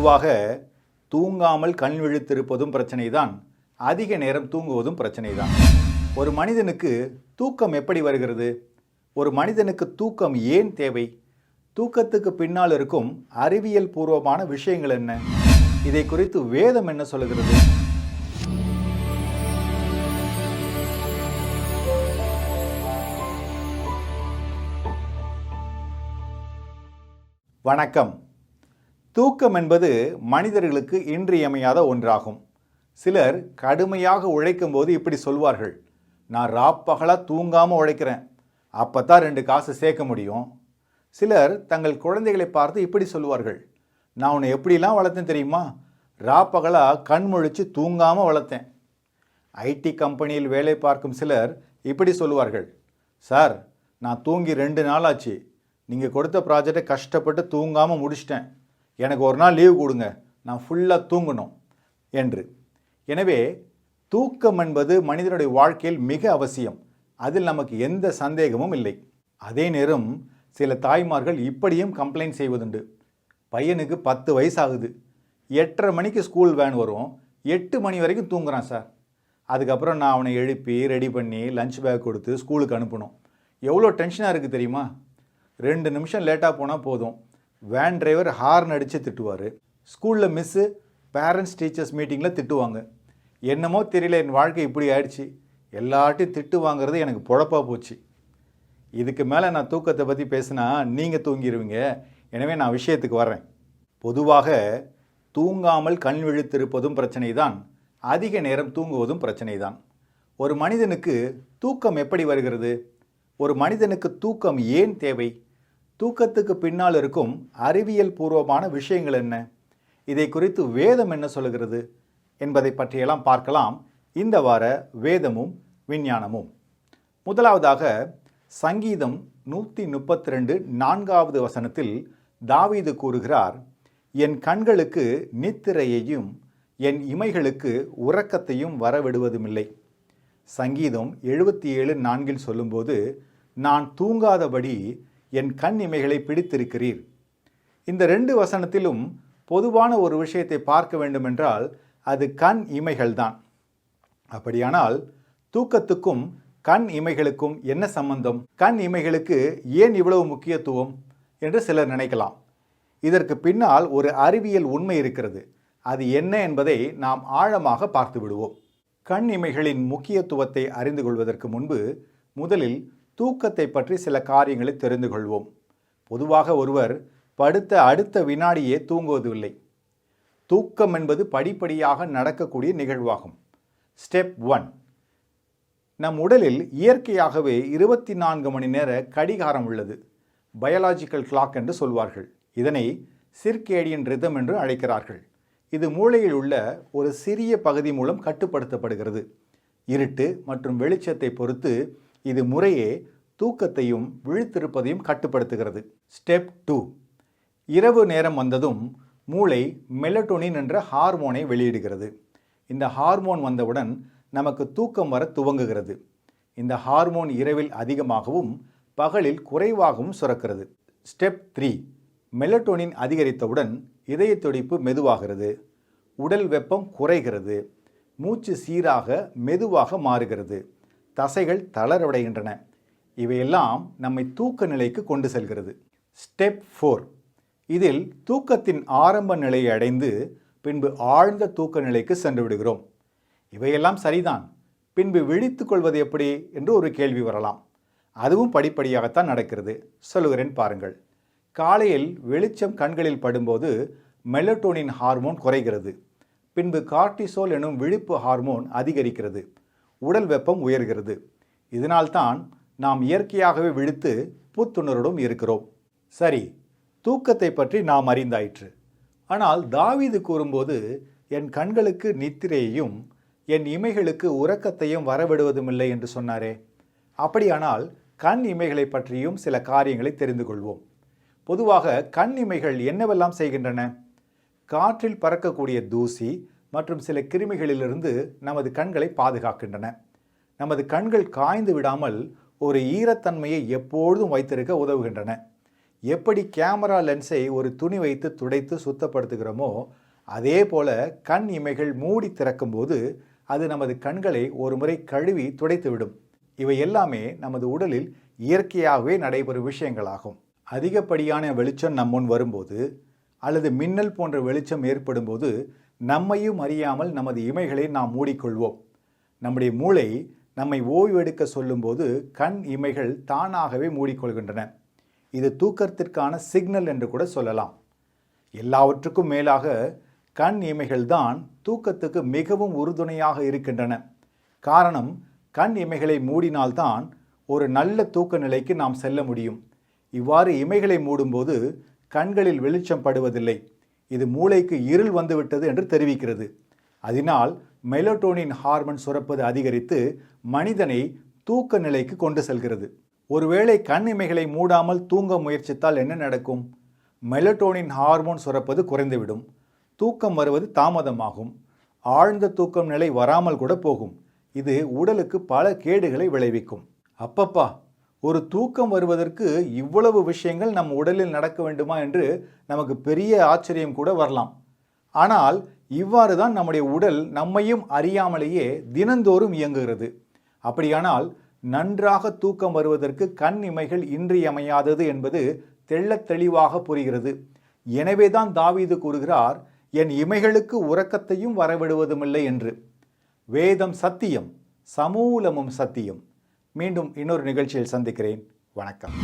பொதுவாக தூங்காமல் கண் விழித்திருப்பதும் பிரச்சனை தான், அதிக நேரம் தூங்குவதும் பிரச்சனை தான். ஒரு மனிதனுக்கு தூக்கம் எப்படி வருகிறது? ஒரு மனிதனுக்கு தூக்கம் ஏன் தேவை? தூக்கத்துக்கு பின்னால் இருக்கும் அறிவியல் பூர்வமான விஷயங்கள் என்ன? இதை குறித்து வேதம் என்ன சொல்கிறது? வணக்கம். தூக்கம் என்பது மனிதர்களுக்கு இன்றியமையாத ஒன்றாகும். சிலர் கடுமையாக உழைக்கும் போது இப்படி சொல்வார்கள், நான் ராப்பகலாக தூங்காமல் உழைக்கிறேன், அப்போ தான் 2 காசு சேர்க்க முடியும். சிலர் தங்கள் குழந்தைகளை பார்த்து இப்படி சொல்வார்கள், நான் உன்னை எப்படிலாம் வளர்த்தேன் தெரியுமா, ராப்பகலாக கண் முழிச்சு தூங்காமல் வளர்த்தேன். ஐடி கம்பெனியில் வேலை பார்க்கும் சிலர் இப்படி சொல்வார்கள், சார் நான் தூங்கி 2 நாள் ஆச்சு, நீங்கள் கொடுத்த ப்ராஜெக்டை கஷ்டப்பட்டு தூங்காமல் முடிச்சிட்டேன், எனக்கு ஒரு நாள் லீவு கொடுங்க, நான் ஃபுல்லாக தூங்கணும் என்று. எனவே தூக்கம் என்பது மனிதனுடைய வாழ்க்கையில் மிக அவசியம், அதில் நமக்கு எந்த சந்தேகமும் இல்லை. அதே நேரம் சில தாய்மார்கள் இப்படியும் கம்ப்ளைண்ட் செய்வதுண்டு, பையனுக்கு 10 வயசு ஆகுது, 8:30 மணிக்கு ஸ்கூல் வேன் வரும், 8 மணி வரைக்கும் தூங்குறான் சார், அதுக்கப்புறம் நான் அவனை எழுப்பி ரெடி பண்ணி லஞ்ச் பேக் கொடுத்து ஸ்கூலுக்கு அனுப்பணும். எவ்வளோ டென்ஷனாக இருக்குது தெரியுமா? 2 நிமிஷம் லேட்டாக போனால் போதும், வேன் டிரைவர் ஹார்ன் அடித்து திட்டுவார், ஸ்கூலில் மிஸ்ஸு பேரண்ட்ஸ் டீச்சர்ஸ் மீட்டிங்கில் திட்டுவாங்க. என்னமோ தெரியல, என் வாழ்க்கை இப்படி ஆயிடுச்சு, எல்லாட்டையும் திட்டு வாங்குறது எனக்கு பொழப்பாக போச்சு. இதுக்கு மேலே நான் தூக்கத்தை பற்றி பேசினா நீங்கள் தூங்கிடுவீங்க, எனவே நான் விஷயத்துக்கு வர்றேன். பொதுவாக தூங்காமல் கண் விழித்திருப்பதும் பிரச்சனை தான், அதிக நேரம் தூங்குவதும் பிரச்சனை தான். ஒரு மனிதனுக்கு தூக்கம் எப்படி வருகிறது? ஒரு மனிதனுக்கு தூக்கம் ஏன் தேவை? தூக்கத்துக்கு பின்னால் இருக்கும் அறிவியல் பூர்வமான விஷயங்கள் என்ன? இதை குறித்து வேதம் என்ன சொல்கிறது என்பதை பற்றியெல்லாம் பார்க்கலாம் இந்த வார வேதமும் விஞ்ஞானமும். முதலாவதாக சங்கீதம் 132 4வது வசனத்தில் தாவீது கூறுகிறார், என் கண்களுக்கு நித்திரையையும் என் இமைகளுக்கு உறக்கத்தையும் வரவிடுவதுமில்லை. சங்கீதம் 77:4 சொல்லும்போது, நான் தூங்காதபடி என் கண் இமைகளை பிடித்திருக்கிறீர். இந்த 2 வசனத்திலும் பொதுவான ஒரு விஷயத்தை பார்க்க வேண்டுமென்றால் அது கண் இமைகள்தான். அப்படியானால் தூக்கத்துக்கும் கண் இமைகளுக்கும் என்ன சம்பந்தம்? கண் இமைகளுக்கு ஏன் இவ்வளவு முக்கியத்துவம் என்று சிலர் நினைக்கலாம். இதற்கு பின்னால் ஒரு அறிவியல் உண்மை இருக்கிறது. அது என்ன என்பதை நாம் ஆழமாக பார்த்து விடுவோம். கண் இமைகளின் முக்கியத்துவத்தை அறிந்து கொள்வதற்கு முன்பு முதலில் தூக்கத்தை பற்றி சில காரியங்களை தெரிந்து கொள்வோம். பொதுவாக ஒருவர் படுத்த அடுத்த வினாடியே தூங்குவதில்லை. தூக்கம் என்பது படிப்படியாக நடக்கக்கூடிய நிகழ்வாகும். ஸ்டெப் 1, நம் உடலில் இயற்கையாகவே 24 மணி நேர கடிகாரம் உள்ளது. பயாலாஜிக்கல் கிளாக் என்று சொல்வார்கள். இதனை சிர்கேடியன் ரிதம் என்று அழைக்கிறார்கள். இது மூளையில் உள்ள ஒரு சிறிய பகுதி மூலம் கட்டுப்படுத்தப்படுகிறது. இருட்டு மற்றும் வெளிச்சத்தை பொறுத்து இது முறையே தூக்கத்தையும் விழித்திருப்பதையும் கட்டுப்படுத்துகிறது. ஸ்டெப் 2, இரவு நேரம் வந்ததும் மூளை மெலட்டோனின் என்ற ஹார்மோனை வெளியிடுகிறது. இந்த ஹார்மோன் வந்தவுடன் நமக்கு தூக்கம் வர துவங்குகிறது. இந்த ஹார்மோன் இரவில் அதிகமாகவும் பகலில் குறைவாகவும் சுரக்கிறது. ஸ்டெப் 3, மெலட்டோனின் அதிகரித்தவுடன் இதய துடிப்பு மெதுவாகிறது, உடல் வெப்பம் குறைகிறது, மூச்சு சீராக மெதுவாக மாறுகிறது, தசைகள் தளர்வடைகின்றன. இவையெல்லாம் நம்மை தூக்க நிலைக்கு கொண்டு செல்கிறது. ஸ்டெப் 4, இதில் தூக்கத்தின் ஆரம்ப நிலையை அடைந்து பின்பு ஆழ்ந்த தூக்க நிலைக்கு சென்று விடுகிறோம். இவையெல்லாம் சரிதான், பின்பு விழித்துக் கொள்வது எப்படி என்று ஒரு கேள்வி வரலாம். அதுவும் படிப்படியாகத்தான் நடக்கிறது. சொல்லுகிறேன் பாருங்கள். காலையில் வெளிச்சம் கண்களில் படும்போது மெலட்டோனின் ஹார்மோன் குறைகிறது. பின்பு கார்டிசோல் எனும் விழிப்பு ஹார்மோன் அதிகரிக்கிறது. உடல் வெப்பம் உயர்கிறது. இதனால்தான் நாம் இயற்கையாகவே விழித்து புத்துணர்வுடன் இருக்கிறோம். சரி, தூக்கத்தை பற்றி நாம் அறிந்தாயிற்று. ஆனால் தாவீது கூறும்போது, என் கண்களுக்கு நித்திரையையும் என் இமைகளுக்கு உறக்கத்தையும் வரவிடுவதுமில்லை என்று சொன்னாரே. அப்படியானால் கண் இமைகளை பற்றியும் சில காரியங்களை தெரிந்து கொள்வோம். பொதுவாக கண் இமைகள் என்னவெல்லாம் செய்கின்றன? காற்றில் பறக்கக்கூடிய தூசி மற்றும் சில கிருமிகளிலிருந்து நமது கண்களை பாதுகாக்கின்றன. நமது கண்கள் காய்ந்து விடாமல் ஒரு ஈரத்தன்மையை எப்பொழுதும் வைத்திருக்க உதவுகின்றன. எப்படி கேமரா லென்ஸை ஒரு துணி வைத்து துடைத்து சுத்தப்படுத்துகிறோமோ அதே போல கண் இமைகள் மூடி திறக்கும்போது அது நமது கண்களை ஒரு முறை கழுவி துடைத்துவிடும். இவை எல்லாமே நமது உடலில் இயற்கையாகவே நடைபெறும் விஷயங்களாகும். அதிகப்படியான வெளிச்சம் நம் முன் வரும்போது அல்லது மின்னல் போன்ற வெளிச்சம் ஏற்படும் போது நம்மையும் அறியாமல் நமது இமைகளை நாம் மூடிக்கொள்வோம். நம்முடைய மூளை நம்மை ஓய்வெடுக்க சொல்லும்போது கண் இமைகள் தானாகவே மூடிக்கொள்கின்றன. இது தூக்கத்திற்கான சிக்னல் என்று கூட சொல்லலாம். எல்லாவற்றுக்கும் மேலாக கண் இமைகள் தான் தூக்கத்துக்கு மிகவும் உறுதுணையாக இருக்கின்றன. காரணம், கண் இமைகளை மூடினால்தான் ஒரு நல்ல தூக்க நிலைக்கு நாம் செல்ல முடியும். இவ்வாறு இமைகளை மூடும்போது கண்களில் வெளிச்சம் படுவதில்லை. இது மூளைக்கு இருள் வந்துவிட்டது என்று தெரிவிக்கிறது. அதனால் மெலட்டோனின் ஹார்மோன் சுரப்பது அதிகரித்து மனிதனை தூக்க நிலைக்கு கொண்டு செல்கிறது. ஒருவேளை கண் இமைகளை மூடாமல் தூங்க முயற்சித்தால் என்ன நடக்கும்? மெலட்டோனின் ஹார்மோன் சுரப்பது குறைந்துவிடும். தூக்கம் வருவது தாமதமாகும். ஆழ்ந்த தூக்கம் நிலை வராமல் கூட போகும். இது உடலுக்கு பல கேடுகளை விளைவிக்கும். அப்பப்பா, ஒரு தூக்கம் வருவதற்கு இவ்வளவு விஷயங்கள் நம் உடலில் நடக்க வேண்டுமா என்று நமக்கு பெரிய ஆச்சரியம் கூட வரலாம். ஆனால் இவ்வாறு தான் நம்முடைய உடல் நம்மையும் அறியாமலேயே தினந்தோறும் இயங்குகிறது. அப்படியானால் நன்றாக தூக்கம் வருவதற்கு கண் இமைகள் இன்றியமையாதது என்பது தெள்ளத் தெளிவாக புரிகிறது. எனவேதான் தாவீது கூறுகிறார், என் இமைகளுக்கு உறக்கத்தையும் வரவிடுவதுமில்லை என்று. வேதம் சத்தியம், சமூலமும் சத்தியம். மீண்டும் இன்னொரு நிகழ்ச்சியில் சந்திக்கிறேன். வணக்கம்.